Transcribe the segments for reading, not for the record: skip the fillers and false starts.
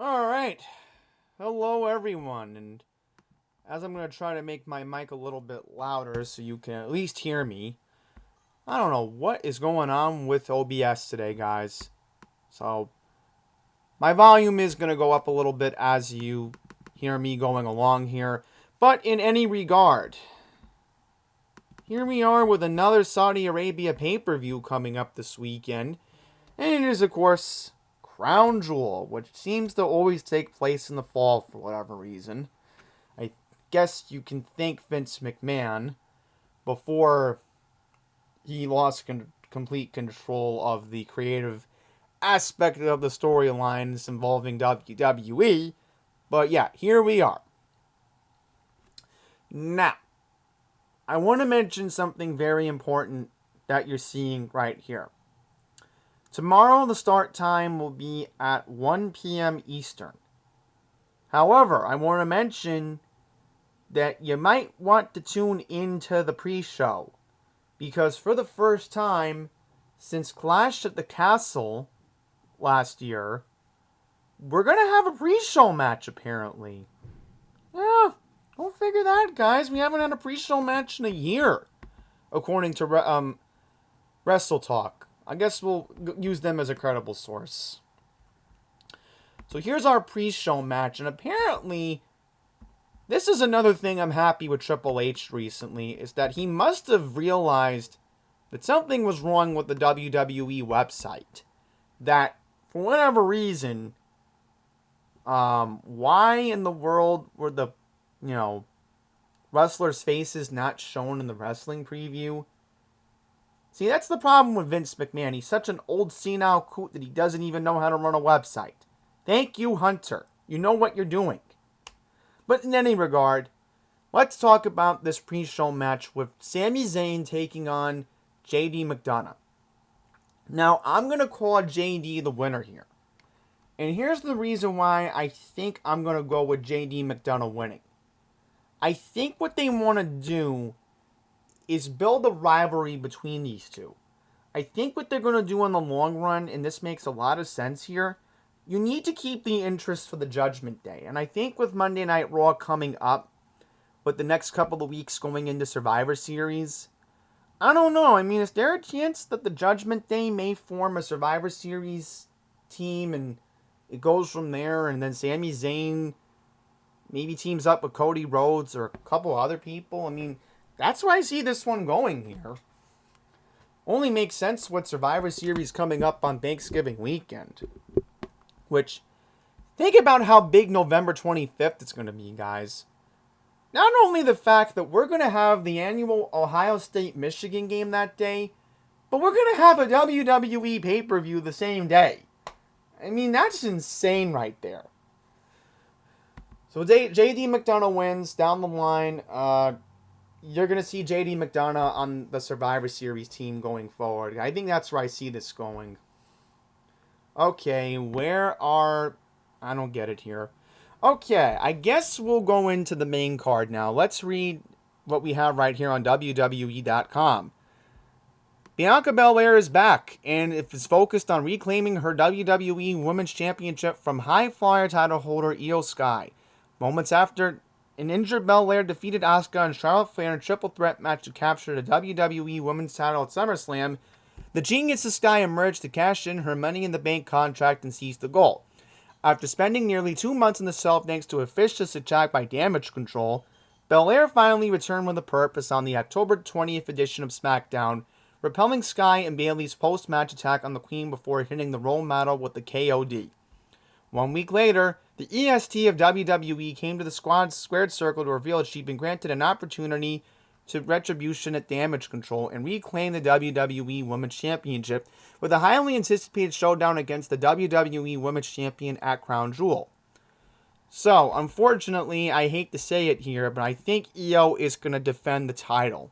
Alright, hello everyone, and as I'm going to try to make my mic a little bit louder so you can at least hear me, I don't know what is going on with OBS today, guys. So, my volume is going to go up a little bit as you hear me going along here, but in any regard, here we are with another Saudi Arabia pay-per-view coming up this weekend, and it is, of course, Crown Jewel, which seems to always take place in the fall for whatever reason. I guess you can thank Vince McMahon before he lost complete control of the creative aspect of the storylines involving WWE. But yeah, here we are. Now, I want to mention something very important that you're seeing right here. Tomorrow, the start time will be at 1 p.m. Eastern. However, I want to mention that you might want to tune into the pre-show, because for the first time since Clash at the Castle last year, we're going to have a pre-show match, apparently. Yeah, go figure that, guys. We haven't had a pre-show match in a year, according to Wrestle Talk. I guess we'll use them as a credible source. So here's our pre-show match, and apparently, this is another thing I'm happy with Triple H recently, is that he must have realized that something was wrong with the WWE website. That, for whatever reason, why in the world were the, wrestlers' faces not shown in the wrestling preview? See, that's the problem with Vince McMahon. He's such an old senile coot that he doesn't even know how to run a website. Thank you, Hunter. You know what you're doing. But in any regard, let's talk about this pre-show match with Sami Zayn taking on JD McDonough. Now, I'm going to call JD the winner here. And here's the reason why I think I'm going to go with JD McDonough winning. I think what they want to do is build a rivalry between these two. I think what they're going to do in the long run, and this makes a lot of sense here, you need to keep the interest for the Judgment Day. And I think with Monday Night Raw coming up, with the next couple of weeks going into Survivor Series, I don't know. I mean, is there a chance that the Judgment Day may form a Survivor Series team and it goes from there, and then Sami Zayn maybe teams up with Cody Rhodes or a couple other people? I mean, that's where I see this one going here. Only makes sense with Survivor Series coming up on Thanksgiving weekend. Which, think about how big November 25th is going to be, guys. Not only the fact that we're going to have the annual Ohio State-Michigan game that day, but we're going to have a WWE pay-per-view the same day. I mean, that's insane right there. So JD McDonough wins down the line. You're going to see JD McDonough on the Survivor Series team going forward. I think that's where I see this going. Okay, I don't get it here. Okay, I guess we'll go into the main card now. Let's read what we have right here on WWE.com. Bianca Belair is back, and is focused on reclaiming her WWE Women's Championship from High Flyer title holder Io Sky. Moments after an injured Belair defeated Asuka and Charlotte Flair in a triple threat match to capture the WWE Women's title at SummerSlam, the Genius of Sky emerged to cash in her Money in the Bank contract and seize the gold. After spending nearly 2 months in the cell thanks to a vicious attack by Damage Control, Belair finally returned with a purpose on the October 20th edition of SmackDown, repelling Sky and Bayley's post-match attack on the Queen before hitting the role model with the KOD. 1 week later, the EST of WWE came to the squad's squared circle to reveal that she'd been granted an opportunity to retribution at Damage Control and reclaim the WWE Women's Championship with a highly anticipated showdown against the WWE Women's Champion at Crown Jewel. So, unfortunately, I hate to say it here, but I think Io is going to defend the title.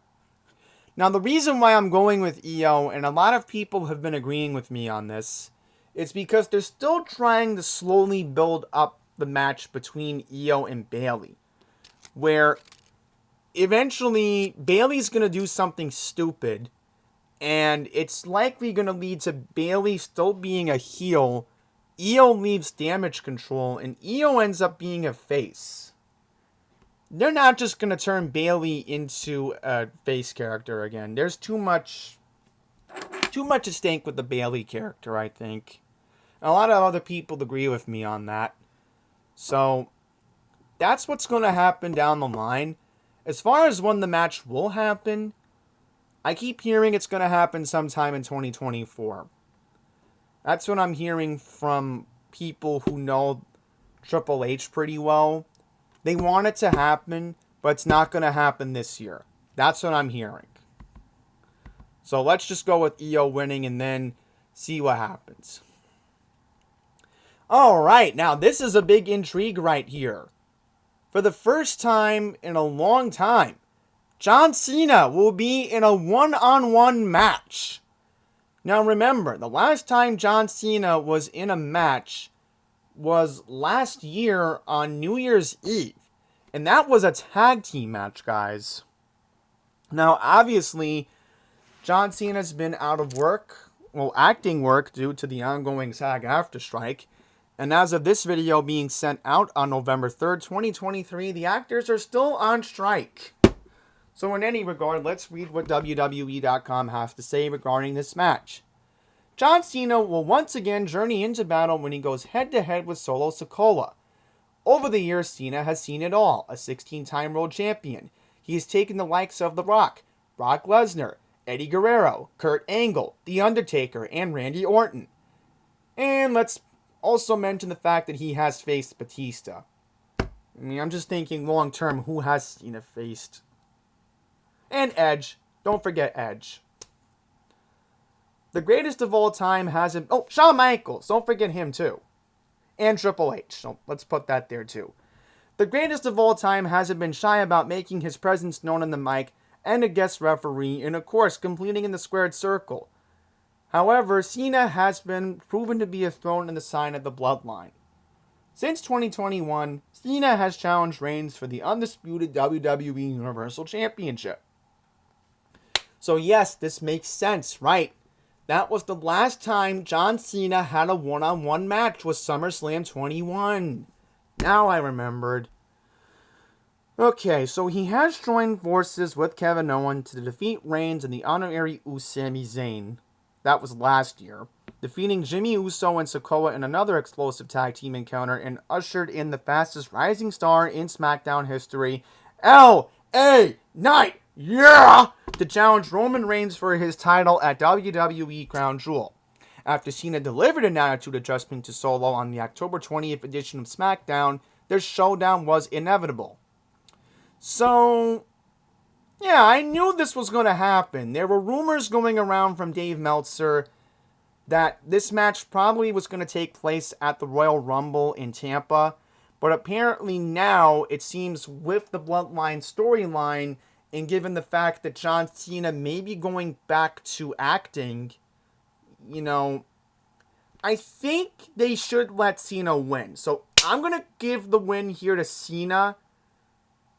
Now, the reason why I'm going with Io, and a lot of people have been agreeing with me on this, is because they're still trying to slowly build up the match between Io and Bayley, where eventually Bayley's going to do something stupid, and it's likely going to lead to Bayley still being a heel Io leaves Damage Control and Io ends up being a face, they're not just going to turn Bayley into a face character again. There's too much at stake with the Bayley character, I think. And a lot of other people agree with me on that. So, that's what's going to happen down the line. As far as when the match will happen, I keep hearing it's going to happen sometime in 2024. That's what I'm hearing from people who know Triple H pretty well. They want it to happen, but it's not going to happen this year. That's what I'm hearing. So let's just go with Io winning and then see what happens. Alright, now this is a big intrigue right here. For the first time in a long time, John Cena will be in a one-on-one match. Now remember, the last time John Cena was in a match was last year on New Year's Eve. And that was a tag team match, guys. Now, obviously, John Cena's been out of work, acting work due to the ongoing SAG-AFTRA strike. And as of this video being sent out on November 3rd, 2023, the actors are still on strike. So in any regard, let's read what WWE.com has to say regarding this match. John Cena will once again journey into battle when he goes head-to-head with Solo Sikoa. Over the years, Cena has seen it all. A 16-time world champion. He has taken the likes of The Rock, Brock Lesnar, Eddie Guerrero, Kurt Angle, The Undertaker, and Randy Orton. And let's also mention the fact that he has faced Batista. I mean, I'm just thinking long-term, who has Cena faced? And Edge. Don't forget Edge. The greatest of all time hasn't... Oh, Shawn Michaels. Don't forget him, too. And Triple H. So let's put that there, too. The greatest of all time hasn't been shy about making his presence known on the mic and a guest referee, and of course, completing in the squared circle. However, Cena has been proven to be a thorn in the side of the bloodline. Since 2021, Cena has challenged Reigns for the undisputed WWE Universal Championship. So yes, this makes sense, right? That was the last time John Cena had a one-on-one match with SummerSlam 21. Now I remembered. Okay, so he has joined forces with Kevin Owens to defeat Reigns and the honorary Sami Zayn. That was last year. Defeating Jimmy Uso and Sikoa in another explosive tag team encounter and ushered in the fastest rising star in SmackDown history, L.A. Knight, yeah! To challenge Roman Reigns for his title at WWE Crown Jewel. After Cena delivered an attitude adjustment to Solo on the October 20th edition of SmackDown, their showdown was inevitable. So, yeah, I knew this was going to happen. There were rumors going around from Dave Meltzer that this match probably was going to take place at the Royal Rumble in Tampa. But apparently now, it seems with the Bloodline storyline, and given the fact that John Cena may be going back to acting, you know, I think they should let Cena win. So I'm going to give the win here to Cena.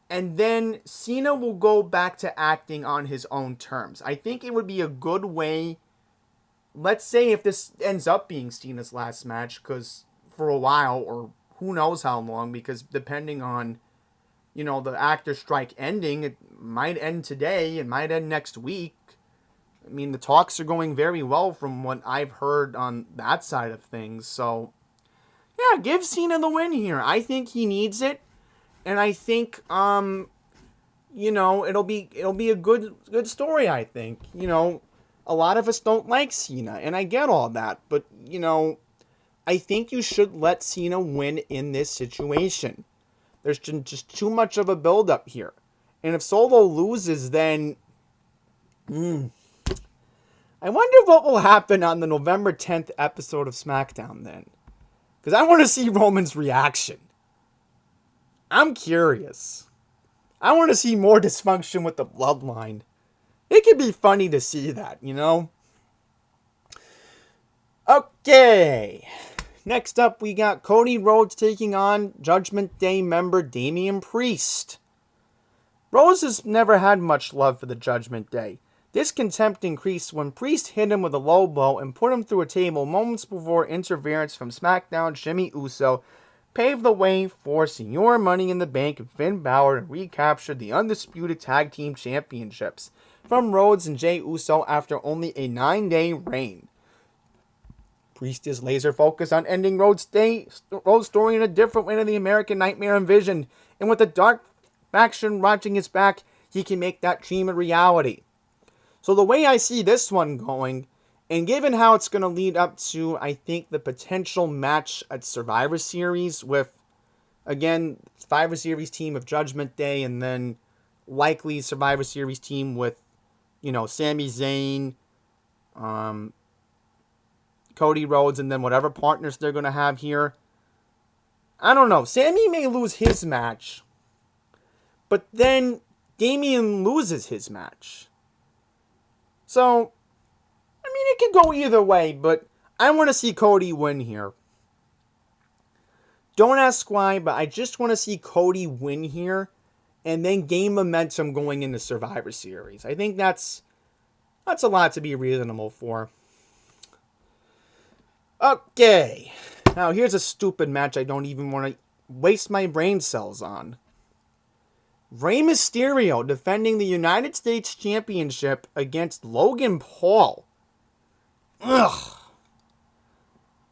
And then Cena will go back to acting on his own terms. I think it would be a good way. Let's say if this ends up being Cena's last match, because for a while, or who knows how long, because depending on, you know, the actor strike ending, it might end today, it might end next week. I mean, the talks are going very well from what I've heard on that side of things. So, yeah, give Cena the win here. I think he needs it. And I think, you know, it'll be a good story, I think. You know, a lot of us don't like Cena, and I get all that. But, you know, I think you should let Cena win in this situation. There's just too much of a build-up here. And if Solo loses, then... I wonder what will happen on the November 10th episode of SmackDown then. Because I want to see Roman's reaction. I'm curious. I want to see more dysfunction with the bloodline. It could be funny to see that, you know? Okay. Next up, we got Cody Rhodes taking on Judgment Day member Damian Priest. Rhodes has never had much love for the Judgment Day. This contempt increased when Priest hit him with a low blow and put him through a table moments before interference from SmackDown Jimmy Uso paved the way for Senior Money in the Bank and Finn Balor to recapture the undisputed tag team championships from Rhodes and Jey Uso after only a 9-day reign. Priest is laser focused on ending Rhodes' story in a different way than the American Nightmare envisioned, and with the Dark faction watching his back, he can make that dream a reality. So the way I see this one going, and given how it's going to lead up to, I think, the potential match at Survivor Series with, again, Survivor Series team of Judgment Day, and then likely Survivor Series team with, Sami Zayn, Cody Rhodes, and then whatever partners they're going to have here. I don't know. Sami may lose his match, but then Damian loses his match. So, it could go either way, but I want to see Cody win here. Don't ask why, but I just want to see Cody win here and then gain momentum going into Survivor Series. I think that's a lot to be reasonable for. Okay. Now, here's a stupid match I don't even want to waste my brain cells on. Rey Mysterio defending the United States Championship against Logan Paul. Ugh.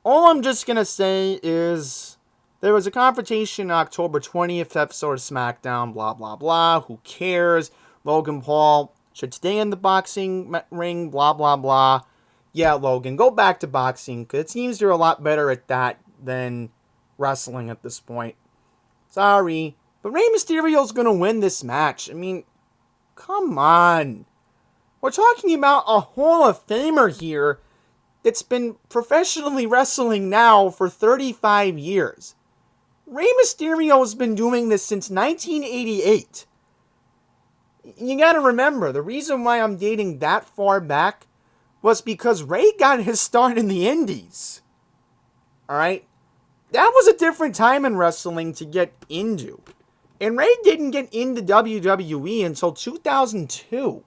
All I'm just going to say is there was a confrontation on October 20th episode of SmackDown, blah, blah, blah. Who cares? Logan Paul should stay in the boxing ring, blah, blah, blah. Yeah, Logan, go back to boxing, because it seems you're a lot better at that than wrestling at this point. Sorry. But Rey Mysterio's going to win this match. Come on. We're talking about a Hall of Famer here that's been professionally wrestling now for 35 years. Rey Mysterio's been doing this since 1988. You gotta remember, the reason why I'm dating that far back was because Rey got his start in the Indies. Alright? That was a different time in wrestling to get into. And Rey didn't get into WWE until 2002.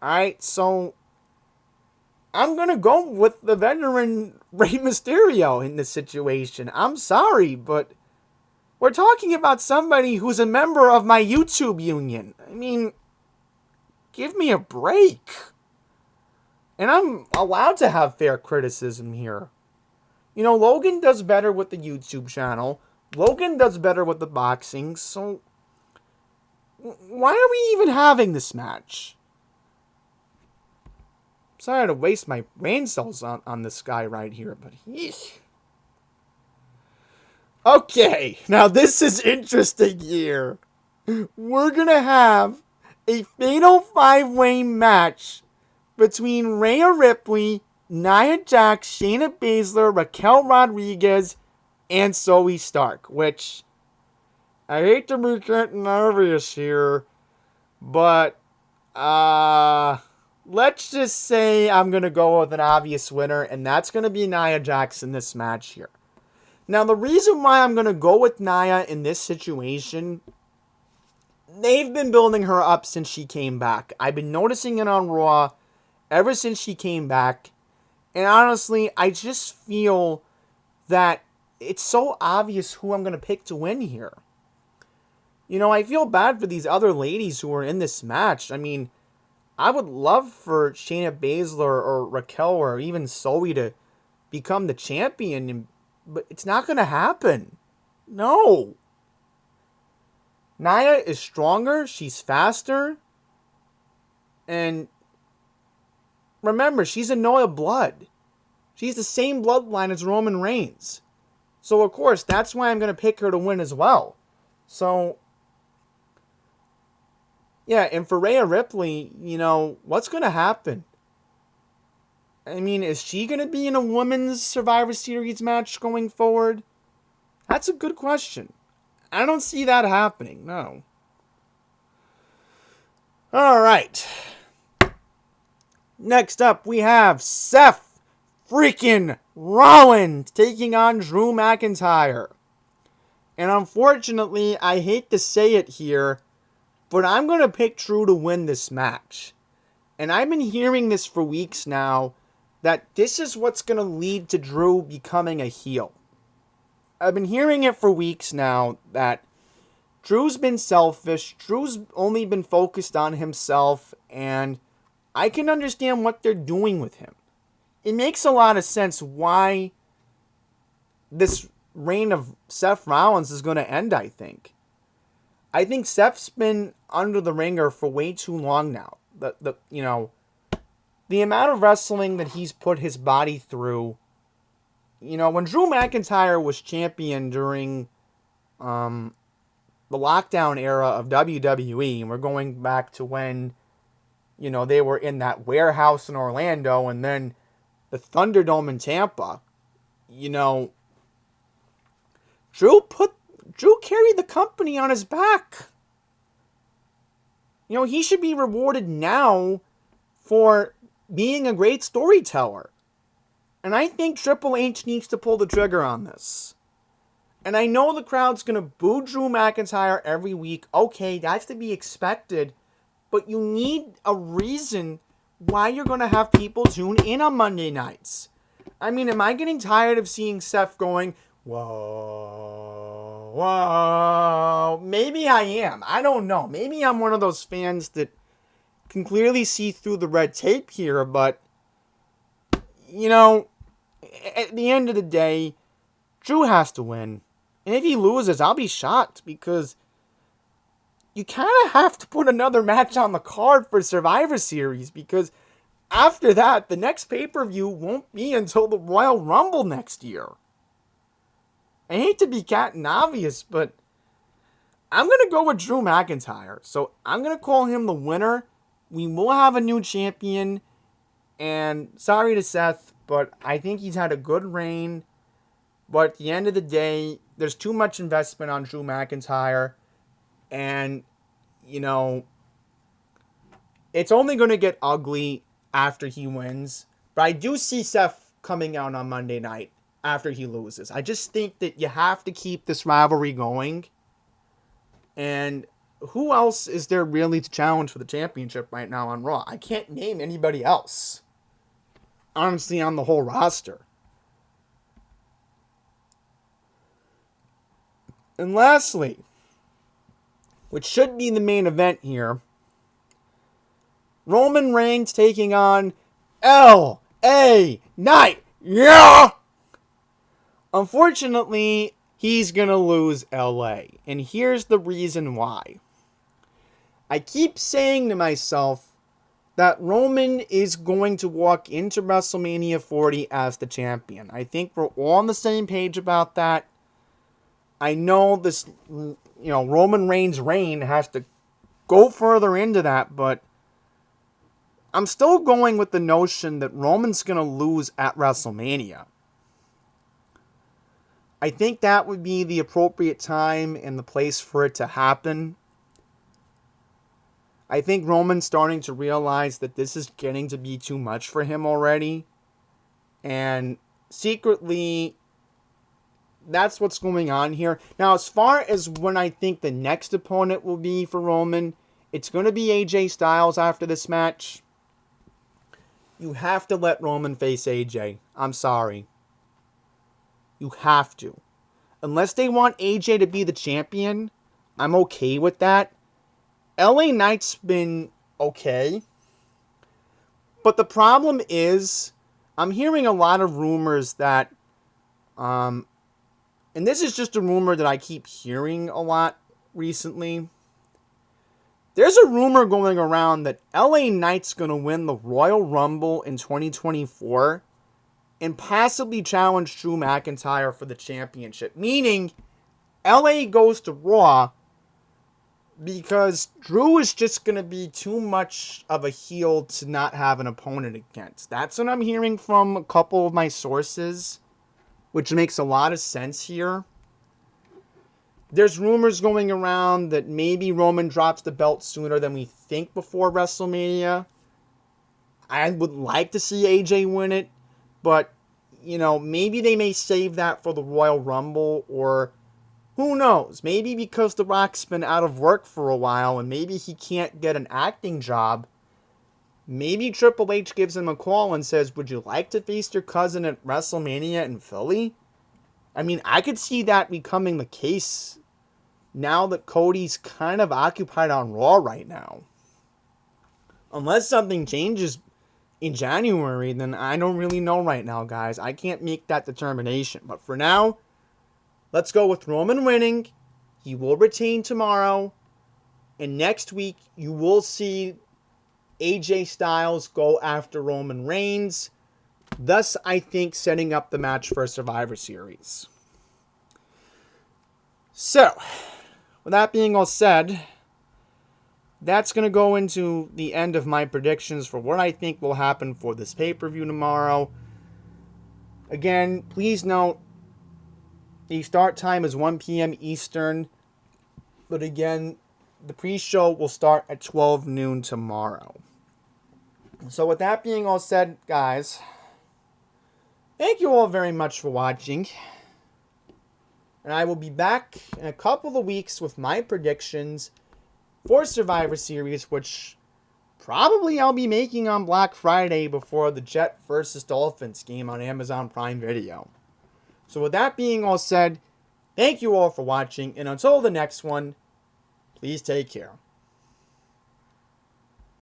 Alright, so I'm going to go with the veteran Rey Mysterio in this situation. I'm sorry, but we're talking about somebody who's a member of my YouTube union. Give me a break. And I'm allowed to have fair criticism here. Logan does better with the YouTube channel. Logan does better with the boxing, so why are we even having this match? Sorry to waste my brain cells on this guy right here, but okay, now this is interesting here. We're gonna have a fatal 5-way match between Rhea Ripley, Nia Jax, Shayna Baszler, Raquel Rodriguez, and Zoe Stark, which I hate to be getting nervous here, but let's just say I'm going to go with an obvious winner, and that's going to be Nia Jax in this match here. Now, the reason why I'm going to go with Nia in this situation, they've been building her up since she came back. I've been noticing it on Raw ever since she came back, and honestly, I just feel that it's so obvious who I'm going to pick to win here. I feel bad for these other ladies who are in this match. I would love for Shayna Baszler or Raquel or even Zoe to become the champion, but it's not going to happen. No. Nia is stronger. She's faster. And remember, she's a Noah blood. She's the same bloodline as Roman Reigns. So, of course, that's why I'm going to pick her to win as well. So, yeah, and for Rhea Ripley, what's going to happen? Is she going to be in a women's Survivor Series match going forward? That's a good question. I don't see that happening, no. All right. Next up, we have Seth freaking Rollins taking on Drew McIntyre. And unfortunately, I hate to say it here, but I'm going to pick Drew to win this match. And I've been hearing this for weeks now, that this is what's going to lead to Drew becoming a heel. I've been hearing it for weeks now that Drew's been selfish. Drew's only been focused on himself, and I can understand what they're doing with him. It makes a lot of sense why this reign of Seth Rollins is going to end, I think. I think Seth's been under the ringer for way too long now. The amount of wrestling that he's put his body through. When Drew McIntyre was champion during the lockdown era of WWE, and we're going back to when, they were in that warehouse in Orlando and then the Thunderdome in Tampa, Drew carried the company on his back. He should be rewarded now for being a great storyteller. And I think Triple H needs to pull the trigger on this. And I know the crowd's going to boo Drew McIntyre every week. Okay, that's to be expected. But you need a reason why you're going to have people tune in on Monday nights. I mean, am I getting tired of seeing Seth going, whoa, whoa? Maybe I am. I don't know. Maybe I'm one of those fans that can clearly see through the red tape here. But, at the end of the day, Drew has to win. And if he loses, I'll be shocked, because you kind of have to put another match on the card for Survivor Series, because after that, the next pay-per-view won't be until the Royal Rumble next year. I hate to be Captain Obvious, but I'm going to go with Drew McIntyre. So I'm going to call him the winner. We will have a new champion. And sorry to Seth, but I think he's had a good reign. But at the end of the day, there's too much investment on Drew McIntyre. And, it's only going to get ugly after he wins. But I do see Seth coming out on Monday night after he loses. I just think that you have to keep this rivalry going. And who else is there really to challenge for the championship right now on Raw? I can't name anybody else, honestly, on the whole roster. And lastly, which should be the main event here, Roman Reigns taking on L.A. Knight. Yeah! Unfortunately, he's going to lose L.A. And here's the reason why. I keep saying to myself that Roman is going to walk into WrestleMania 40 as the champion. I think we're all on the same page about that. I know this, Roman Reigns' reign has to go further into that, but I'm still going with the notion that Roman's going to lose at WrestleMania. I think that would be the appropriate time and the place for it to happen. I think Roman's starting to realize that this is getting to be too much for him already. And secretly, that's what's going on here. Now, as far as when I think the next opponent will be for Roman, it's going to be AJ Styles after this match. You have to let Roman face AJ. I'm sorry. You have to. Unless they want AJ to be the champion, I'm okay with that. LA Knight's been okay. But the problem is, I'm hearing a lot of rumors that, and this is just a rumor that I keep hearing a lot recently. There's a rumor going around that LA Knight's going to win the Royal Rumble in 2024 and possibly challenge Drew McIntyre for the championship. Meaning, LA goes to Raw because Drew is just going to be too much of a heel to not have an opponent against. That's what I'm hearing from a couple of my sources, which makes a lot of sense here. There's rumors going around that maybe Roman drops the belt sooner than we think before WrestleMania. I would like to see AJ win it, but, maybe they may save that for the Royal Rumble, or who knows? Maybe because The Rock's been out of work for a while and maybe he can't get an acting job, Maybe Triple H gives him a call and says, would you like to face your cousin at WrestleMania in Philly? I mean, I could see that becoming the case now that Cody's kind of occupied on Raw right now. Unless something changes in January, then I don't really know right now, guys. I can't make that determination. But for now, let's go with Roman winning. He will retain tomorrow. And next week, you will see AJ Styles go after Roman Reigns. Thus, I think, setting up the match for Survivor Series. So, with that being all said, that's going to go into the end of my predictions for what I think will happen for this pay-per-view tomorrow. Again, please note, the start time is 1 p.m. Eastern. But again, the pre-show will start at 12 noon tomorrow. So with that being all said, guys, thank you all very much for watching. And I will be back in a couple of weeks with my predictions for Survivor Series, which probably I'll be making on Black Friday before the Jet vs. Dolphins game on Amazon Prime Video. So with that being all said, thank you all for watching, and until the next one, please take care.